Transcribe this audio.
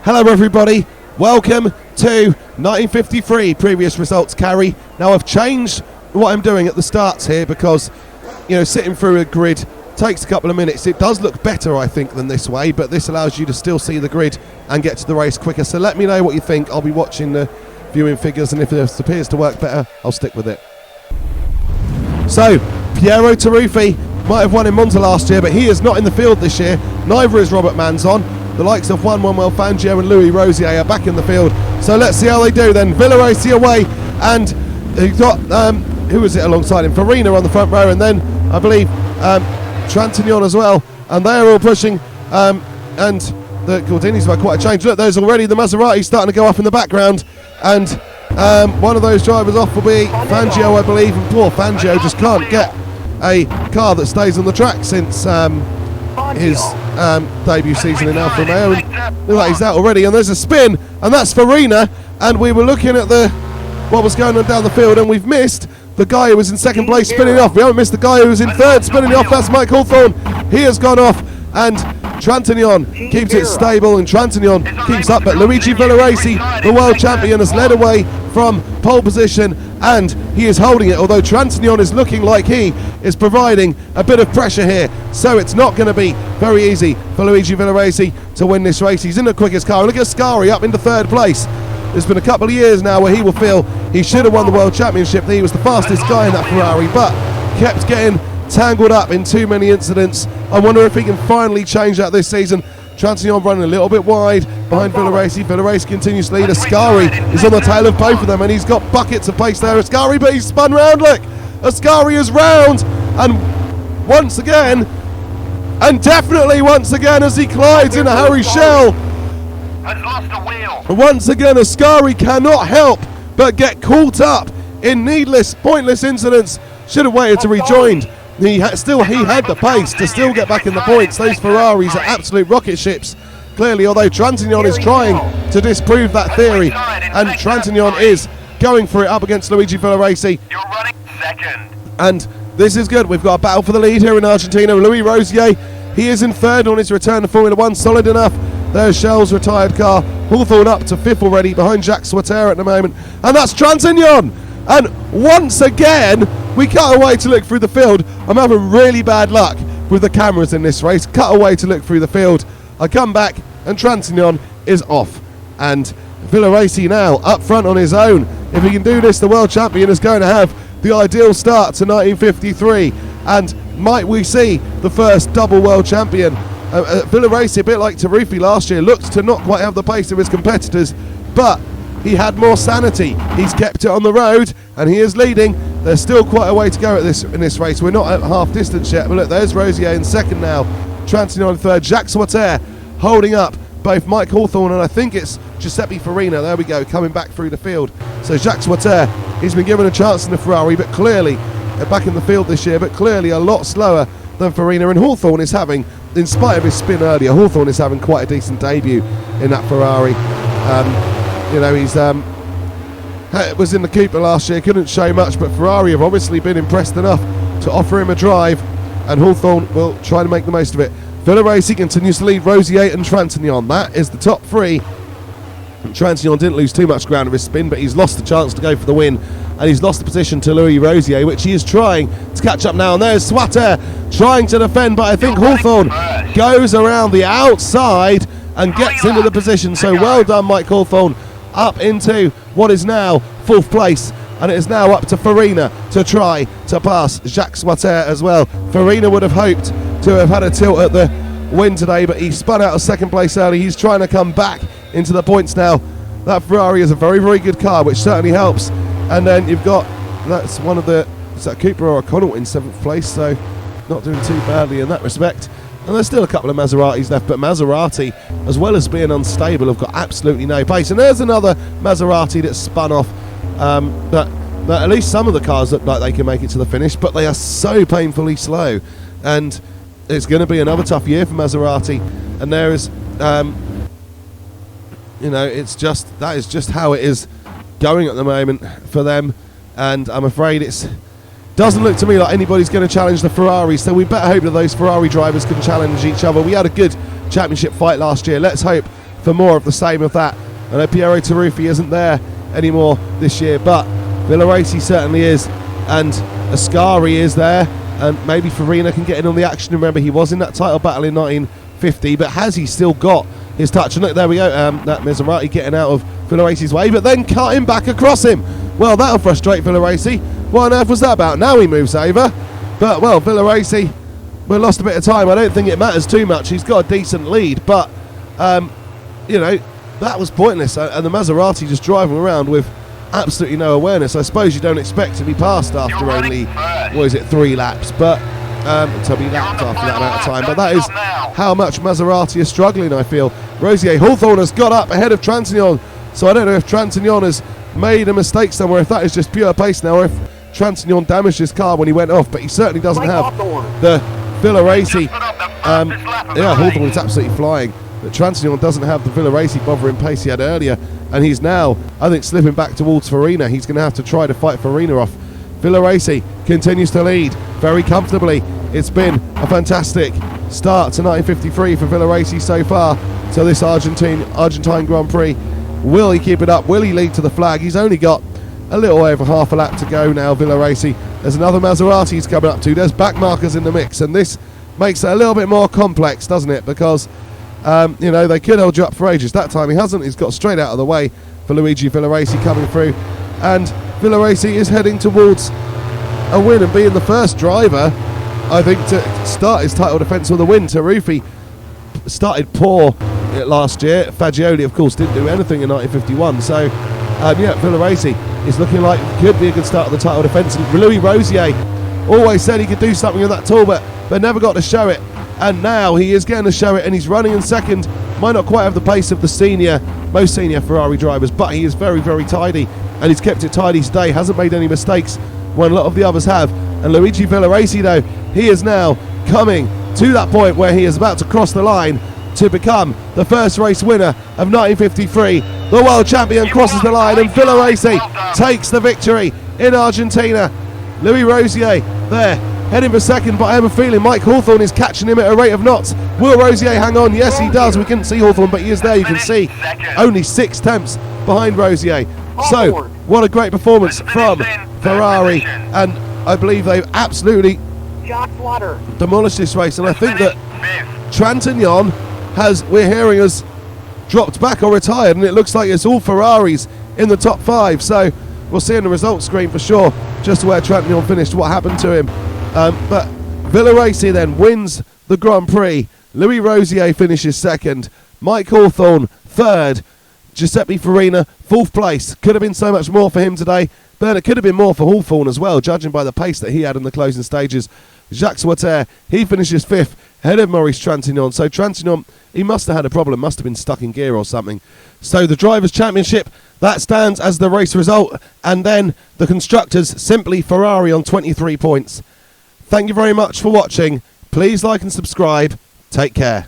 Hello everybody, welcome to 1953 previous results carry. Now I've changed what I'm doing at the starts here because, you know, sitting through a grid takes a couple of minutes. It does look better, I think, than this way, but this allows you to still see the grid and get to the race quicker. So let me know what you think. I'll be watching the viewing figures, and if this appears to work better, I'll stick with it. So, Piero Taruffi might have won in Monza last year, but he is not in the field this year. Neither is Robert Manzon. The likes of Juanmanuelfangio and Louisrosier are back in the field. So let's see how they do then. Villoresi away, and you've got, who was it alongside him? Farina on the front row, and then, I believe, Trintignant as well. And they're all pushing, and the Gordini's made quite a change. Look, there's already the Maserati starting to go up in the background, and one of those drivers off will be Fangio, I believe, and poor Fangio just can't get a car that stays on the track since his debut season in Alfa Romeo, and look like he's out already. And there's a spin, and that's Farina. And we were looking at what was going on down the field, and we've missed the guy who was in second place spinning off. We haven't missed the guy who was in third spinning off. That's Mike Hawthorn. He has gone off, and Trintignant keeps it stable, and Trintignant keeps up, but Luigi Villoresi, the world champion, has led away from pole position, and he is holding it, although Trintignant is looking like he is providing a bit of pressure here, so it's not going to be very easy for Luigi Villoresi to win this race. He's in the quickest car. Look at Ascari up into third place. There's been a couple of years now where he will feel he should have won the world championship. He was the fastest guy in that Ferrari, but kept getting tangled up in too many incidents. I wonder if he can finally change that this season. Trintignant running a little bit wide behind Villoresi. Villoresi continues to lead. Ascari is on the tail of both of them, and he's got buckets of pace there. Ascari, but he's spun round. Look, Ascari is round, and once again, and definitely once again, as he collides into Harry Schell. Has lost a wheel. Once again, Ascari cannot help but get caught up in needless, pointless incidents. Should have waited to rejoin. He had the pace to still get back in the points. Those Ferraris are absolute rocket ships, clearly, although Trintignant is trying to disprove that theory, and Trintignant is going for it up against Luigi Villoresi. You're running second. And this is good. We've got a battle for the lead here in Argentina. Louisrosier, he is in third on his return to Formula One, solid enough. There's Schell's retired car. Hawthorn up to fifth already, behind Jacques Swater at the moment. And that's Trintignant! And once again, we cut away to look through the field. I'm having really bad luck with the cameras in this race. Cut away to look through the field. I come back, and Trintignant is off. And Villoresi now up front on his own. If he can do this, the world champion is going to have the ideal start to 1953. And might we see the first double world champion? Villoresi, a bit like Taruffi last year, looks to not quite have the pace of his competitors, but he had more sanity. He's kept it on the road, and he is leading. There's still quite a way to go in this race. We're not at half distance yet, but look, there's Rosier in second now. Trintignant in third. Jacques Swater holding up both Mike Hawthorn and I think it's Giuseppe Farina. There we go, coming back through the field. So Jacques Swater, he's been given a chance in the Ferrari, but clearly back in the field this year, but clearly a lot slower than Farina. And Hawthorn is having, in spite of his spin earlier, Hawthorn is having quite a decent debut in that Ferrari. You know, he's was in the Cooper last year, couldn't show much, but Ferrari have obviously been impressed enough to offer him a drive, and Hawthorn will try to make the most of it. Villoresi continues to lead Rosier and Trintignant. That is the top three. And Trintignant didn't lose too much ground with his spin, but he's lost the chance to go for the win, and he's lost the position to Louisrosier, which he is trying to catch up now. And there's Swater trying to defend, but I think Hawthorn goes around the outside and gets into the position. So well done, Mike Hawthorn, up into what is now fourth place, and it is now up to Farina to try to pass Jacques Swater as well. Farina would have hoped to have had a tilt at the win today, but he spun out of second place early. He's trying to come back into the points now. That Ferrari is a very, very good car, which certainly helps. And then you've got, that's one of the, is that Cooper or O'Connell in seventh place, so not doing too badly in that respect. And there's still a couple of Maseratis left, but Maserati, as well as being unstable, have got absolutely no pace. And there's another Maserati that's spun off. But at least some of the cars look like they can make it to the finish, but they are so painfully slow. And it's going to be another tough year for Maserati. And there is, you know, it's just, that is just how it is going at the moment for them. And I'm afraid it's doesn't look to me like anybody's going to challenge the Ferrari, so we better hope that those Ferrari drivers can challenge each other. We had a good championship fight last year. Let's hope for more of the same of that. I know Piero Taruffi isn't there anymore this year, but Villoresi certainly is, and Ascari is there, and maybe Farina can get in on the action. Remember, he was in that title battle in 1950, but has he still got his touch? And look, there we go, that Maserati getting out of Villoresi's way, but then cutting back across him. Well, that'll frustrate Villoresi. What on earth was that about? Now he moves over, but well, Villoresi, we lost a bit of time. I don't think it matters too much. He's got a decent lead, but you know, that was pointless, and the Maserati just driving around with absolutely no awareness. I suppose you don't expect to be passed after only, what is it, 3 laps, but to be lapped after that amount of time. But that is how much Maserati is struggling, I feel. Rosier, Hawthorn has got up ahead of Trintignant, so I don't know if Trintignant has made a mistake somewhere, if that is just pure pace now, or if Trintignant damaged his car when he went off, but he certainly doesn't have the Villoresi. Yeah, Hawthorn is absolutely flying, but Trintignant doesn't have the Villoresi bothering pace he had earlier, and he's now, I think, slipping back towards Farina. He's going to have to try to fight Farina off. Villoresi continues to lead very comfortably. It's been a fantastic start to 1953 for Villoresi so far. So this Argentine Grand Prix, will he keep it up? Will he lead to the flag? He's only got a little over half a lap to go now, Villoresi. There's another Maserati he's coming up to. There's back markers in the mix, and this makes it a little bit more complex, doesn't it? Because you know, they could hold you up for ages. That time he hasn't. He's got straight out of the way for Luigi Villoresi coming through, and Villoresi is heading towards a win and being the first driver, I think, to start his title defence with a win. Taruffi started poor last year. Fagioli, of course, didn't do anything in 1951. So, yeah, Villoresi is looking like it could be a good start of the title defence. And Louis Rosier always said he could do something with that tool, but never got to show it. And now he is getting to show it, and he's running in second. Might not quite have the pace of the most senior Ferrari drivers, but he is very, very tidy, and he's kept it tidy today. Hasn't made any mistakes when a lot of the others have. And Luigi Villoresi, though, he is now coming to that point where he is about to cross the line to become the first race winner of 1953. The world champion crosses the line, and Villoresi takes the victory in Argentina. Louis Rosier there, heading for second, but I have a feeling Mike Hawthorn is catching him at a rate of knots. Will Rosier hang on? Yes, he does. We couldn't see Hawthorn, but he is there. You can see only 6 tenths behind Rosier. So, what a great performance from Ferrari, and I believe they've absolutely demolished this race. And I think that Trintignant we're hearing, has dropped back or retired, and it looks like it's all Ferraris in the top 5. So we'll see in the results screen for sure just where Trintignant finished, what happened to him. But Villoresi then wins the Grand Prix. Louis Rosier finishes second. Mike Hawthorn third. Giuseppe Farina 4th place. Could have been so much more for him today, but it could have been more for Hawthorn as well, judging by the pace that he had in the closing stages. Jacques Water, he finishes 5th, ahead of Maurice Trintignant. So Trintignant, he must have had a problem, must have been stuck in gear or something. So the Drivers' Championship, that stands as the race result, and then the Constructors, simply Ferrari on 23 points. Thank you very much for watching. Please like and subscribe. Take care.